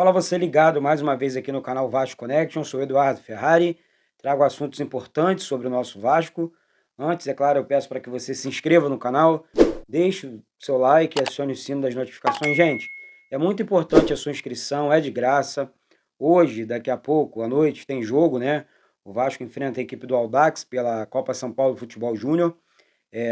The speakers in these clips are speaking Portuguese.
Fala você ligado mais uma vez aqui no canal Vasco Connection, sou Eduardo Ferrari, trago assuntos importantes sobre o nosso Vasco. Antes, é claro, eu peço para que você se inscreva no canal, deixe o seu like e acione o sino das notificações. Gente, é muito importante a sua inscrição, é de graça. Hoje, daqui a pouco, à noite, tem jogo, né? O Vasco enfrenta a equipe do Audax pela Copa São Paulo Futebol Júnior.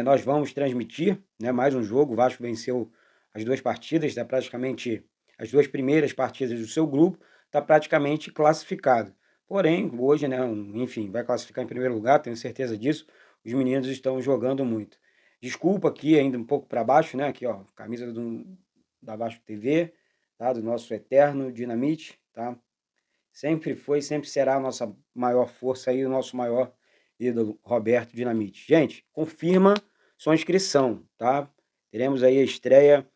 Nós vamos transmitir, né, mais um jogo. O Vasco venceu as duas partidas, está praticamente as duas primeiras partidas do seu grupo, está praticamente classificado. Porém, hoje, né, enfim, vai classificar em primeiro lugar, tenho certeza disso. Os meninos estão jogando muito. Desculpa aqui, ainda um pouco para baixo, né? Aqui, ó, camisa da Vasco TV, tá? Do nosso eterno Dinamite, tá? Sempre foi, sempre será a nossa maior força e o nosso maior ídolo, Roberto Dinamite. Gente, confirma sua inscrição, tá? Teremos aí a estreia,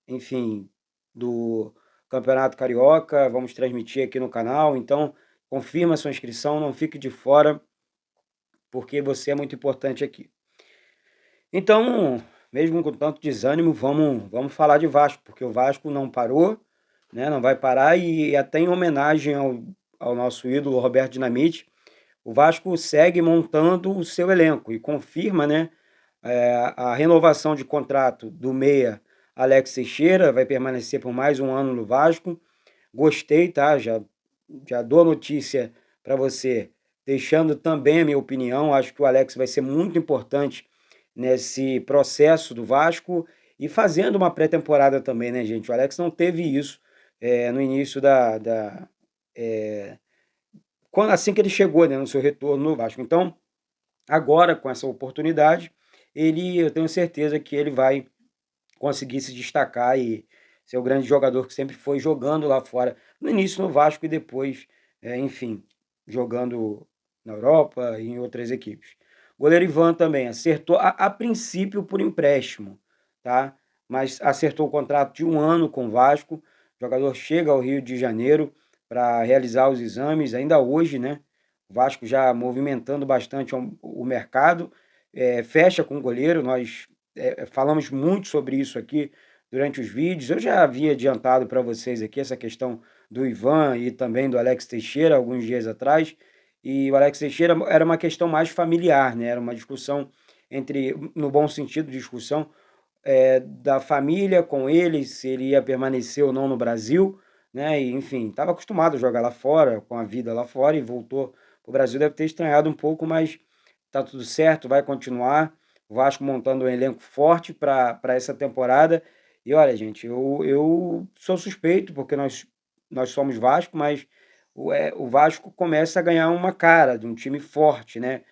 enfim, do Campeonato Carioca, vamos transmitir aqui no canal, então confirma sua inscrição, não fique de fora, porque você é muito importante aqui. Então, mesmo com tanto desânimo, vamos falar de Vasco, porque o Vasco não parou, né? Não vai parar, e até em homenagem ao nosso ídolo Roberto Dinamite, o Vasco segue montando o seu elenco e confirma, né, a renovação de contrato do meia Alex Teixeira, vai permanecer por mais um ano no Vasco. Gostei, tá? Já dou a notícia para você, deixando também a minha opinião. Acho que o Alex vai ser muito importante nesse processo do Vasco e fazendo uma pré-temporada também, né, gente? O Alex não teve isso no início assim que ele chegou, né, no seu retorno no Vasco. Então, agora, com essa oportunidade, eu tenho certeza que ele vai conseguir se destacar e ser o grande jogador que sempre foi, jogando lá fora, no início no Vasco e depois, enfim, jogando na Europa e em outras equipes. Goleiro Ivan também acertou, a princípio por empréstimo, tá? Mas acertou o contrato de um ano com o Vasco. O jogador chega ao Rio de Janeiro para realizar os exames, ainda hoje, né? O Vasco já movimentando bastante o mercado, fecha com o goleiro. Nós falamos muito sobre isso aqui durante os vídeos. Eu já havia adiantado para vocês aqui essa questão do Ivan e também do Alex Teixeira alguns dias atrás. E o Alex Teixeira era uma questão mais familiar, né? Era uma discussão entre, no bom sentido, discussão da família com ele, se ele ia permanecer ou não no Brasil, né? E, enfim, estava acostumado a jogar lá fora, com a vida lá fora, e voltou para o Brasil. Deve ter estranhado um pouco, mas tá tudo certo, vai continuar. O Vasco montando um elenco forte para essa temporada. E olha, gente, eu sou suspeito, porque nós somos Vasco, mas o Vasco começa a ganhar uma cara de um time forte, né?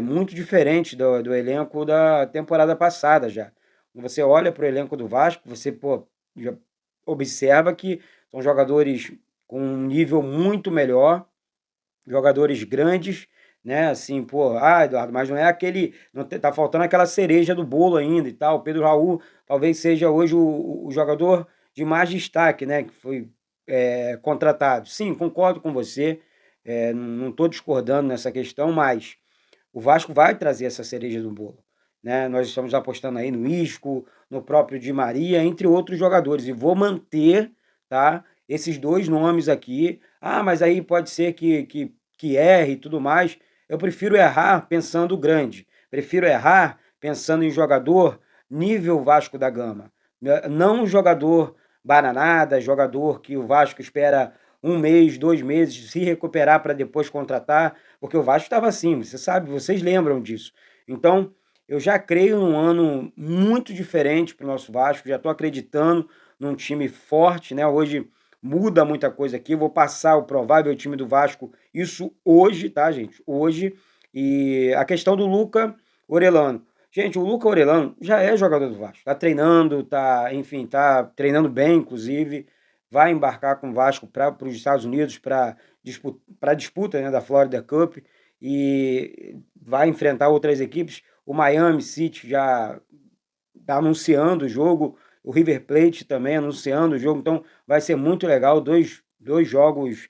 Muito diferente do elenco da temporada passada já. Quando você olha para o elenco do Vasco, você, pô, já observa que são jogadores com um nível muito melhor, jogadores grandes, né? Assim, pô, Eduardo, mas não é aquele. Não tá faltando aquela cereja do bolo ainda e tal. O Pedro Raul talvez seja hoje o jogador de mais destaque, né? Que foi contratado. Sim, concordo com você, não estou discordando nessa questão, mas o Vasco vai trazer essa cereja do bolo, né? Nós estamos apostando aí no Isco, no próprio Di Maria, entre outros jogadores, e vou manter, tá, esses dois nomes aqui. Mas aí pode ser que erre e tudo mais. Eu prefiro errar pensando grande, prefiro errar pensando em jogador nível Vasco da Gama, não um jogador bananada, jogador que o Vasco espera um mês, 2 meses, se recuperar para depois contratar, porque o Vasco estava assim, você sabe, vocês lembram disso. Então, eu já creio num ano muito diferente para o nosso Vasco, já estou acreditando num time forte, né? Hoje muda muita coisa aqui, vou passar o provável time do Vasco, isso hoje, tá, gente? Hoje. E a questão do Luca Orelhano. Gente, o Luca Orelhano já é jogador do Vasco, tá treinando, enfim, tá treinando bem, inclusive, vai embarcar com o Vasco para os Estados Unidos para a disputa, né, da Florida Cup, e vai enfrentar outras equipes. O Miami City já está anunciando o jogo, o River Plate também anunciando o jogo, então vai ser muito legal. Dois jogos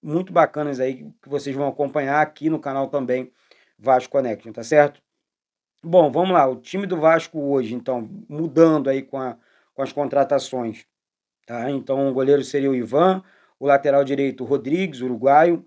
muito bacanas aí que vocês vão acompanhar aqui no canal também, Vasco Connection, tá certo? Bom, vamos lá, o time do Vasco hoje, então, mudando aí com as contratações. tá? Então o goleiro seria o Ivan, o lateral direito o Rodrigues, uruguaio,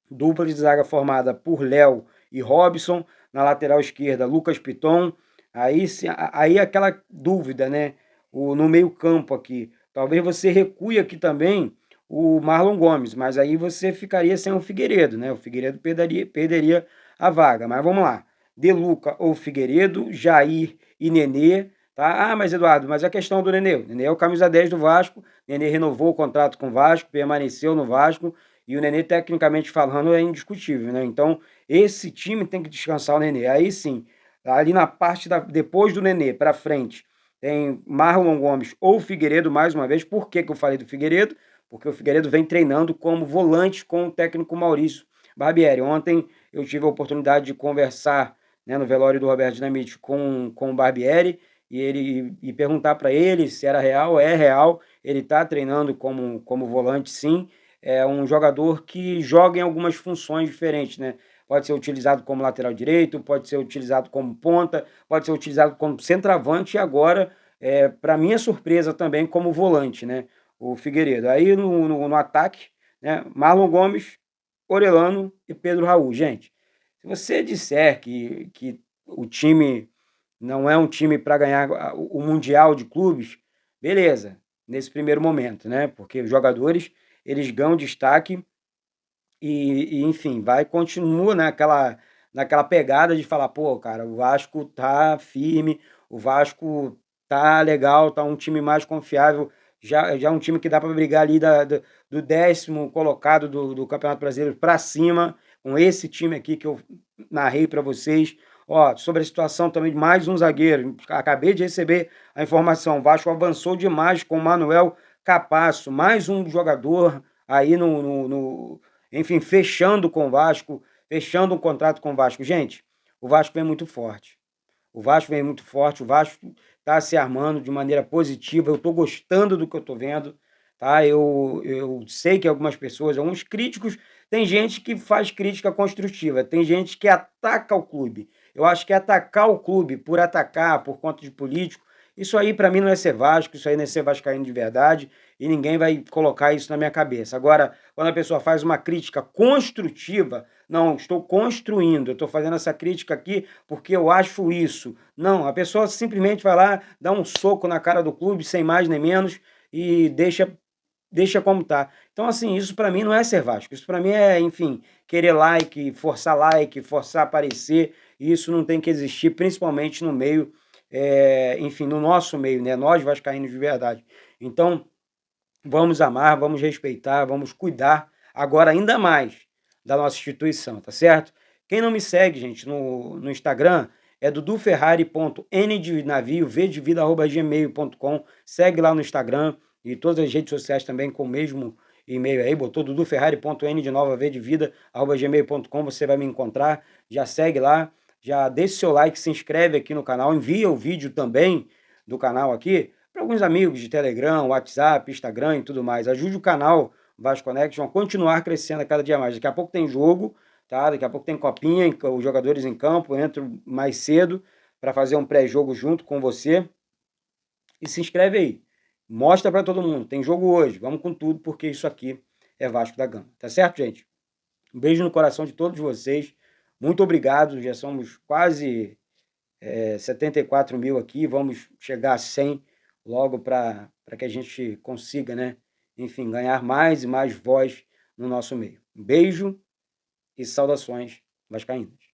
dupla de zaga formada por Léo e Robson, na lateral esquerda Lucas Piton, aí aquela dúvida, né? No meio campo aqui, talvez você recue aqui também o Marlon Gomes, mas aí você ficaria sem o Figueiredo, né? O Figueiredo perderia a vaga, mas vamos lá. De Luca ou Figueiredo, Jair e Nenê, tá? Ah, mas Eduardo, mas a questão do Nenê. O Nenê é o camisa 10 do Vasco, Nenê renovou o contrato com o Vasco, permaneceu no Vasco, e o Nenê, tecnicamente falando, é indiscutível, né? Então, esse time tem que descansar o Nenê. Aí sim, ali na parte depois do Nenê para frente, tem Marlon Gomes ou Figueiredo, mais uma vez. Por que eu falei do Figueiredo? Porque o Figueiredo vem treinando como volante com o técnico Maurício Barbieri. Ontem eu tive a oportunidade de conversar, né, no velório do Roberto Dinamite com o Barbieri e perguntar para ele se era real. É real, ele está treinando como volante, sim. É um jogador que joga em algumas funções diferentes, né? Pode ser utilizado como lateral direito, pode ser utilizado como ponta, pode ser utilizado como centroavante e agora, para minha surpresa também, como volante, né? O Figueiredo. Aí no ataque, né? Marlon Gomes, Orelano e Pedro Raul. Gente, se você disser que o time não é um time para ganhar o Mundial de Clubes, beleza, nesse primeiro momento, né? Porque os jogadores eles ganham destaque enfim, continua naquela pegada de falar, pô, cara, o Vasco tá firme, o Vasco tá legal, tá um time mais confiável, já um time que dá para brigar ali do 10º colocado do Campeonato Brasileiro para cima, com esse time aqui que eu narrei para vocês. Ó, sobre a situação também de mais um zagueiro, acabei de receber a informação, o Vasco avançou demais com o Manuel Capasso, mais um jogador aí enfim, fechando com o Vasco, fechando um contrato com o Vasco. Gente, o Vasco vem muito forte. O Vasco vem muito forte, o Vasco está se armando de maneira positiva. Eu estou gostando do que eu estou vendo, tá? Eu sei que algumas pessoas, alguns críticos, tem gente que faz crítica construtiva, tem gente que ataca o clube. Eu acho que atacar o clube por atacar, por conta de político, isso aí para mim não é ser Vasco, isso aí não é ser vascaíno de verdade e ninguém vai colocar isso na minha cabeça. Agora, quando a pessoa faz uma crítica construtiva, não, estou construindo, eu estou fazendo essa crítica aqui porque eu acho isso. Não, a pessoa simplesmente vai lá, dá um soco na cara do clube, sem mais nem menos, e deixa como tá. Então, assim, isso para mim não é ser Vasco. Isso para mim é, enfim, querer like, forçar aparecer. E isso não tem que existir, principalmente no meio, enfim, no nosso meio, né? Nós vascaínos de verdade. Então, vamos amar, vamos respeitar, vamos cuidar agora ainda mais da nossa instituição, tá certo? Quem não me segue, gente, no Instagram é duduferrari.n de navio, v de vida, @gmail.com. Segue lá no Instagram e todas as redes sociais também com o mesmo e-mail aí, botou duduferrari.n de nova, v de vida, @gmail.com, você vai me encontrar, já segue lá, já deixa o seu like, se inscreve aqui no canal, envia o vídeo também do canal aqui, para alguns amigos de Telegram, WhatsApp, Instagram e tudo mais. Ajude o canal Vasco Connection a continuar crescendo a cada dia mais. Daqui a pouco tem jogo, tá? Daqui a pouco tem copinha, os jogadores em campo, eu entro mais cedo para fazer um pré-jogo junto com você. E se inscreve aí. Mostra para todo mundo, tem jogo hoje. Vamos com tudo, porque isso aqui é Vasco da Gama. Tá certo, gente? Um beijo no coração de todos vocês. Muito obrigado. Já somos quase 74 mil aqui. Vamos chegar a 100 logo para que a gente consiga, né? Enfim, ganhar mais e mais voz no nosso meio. Um beijo e saudações vascaínas.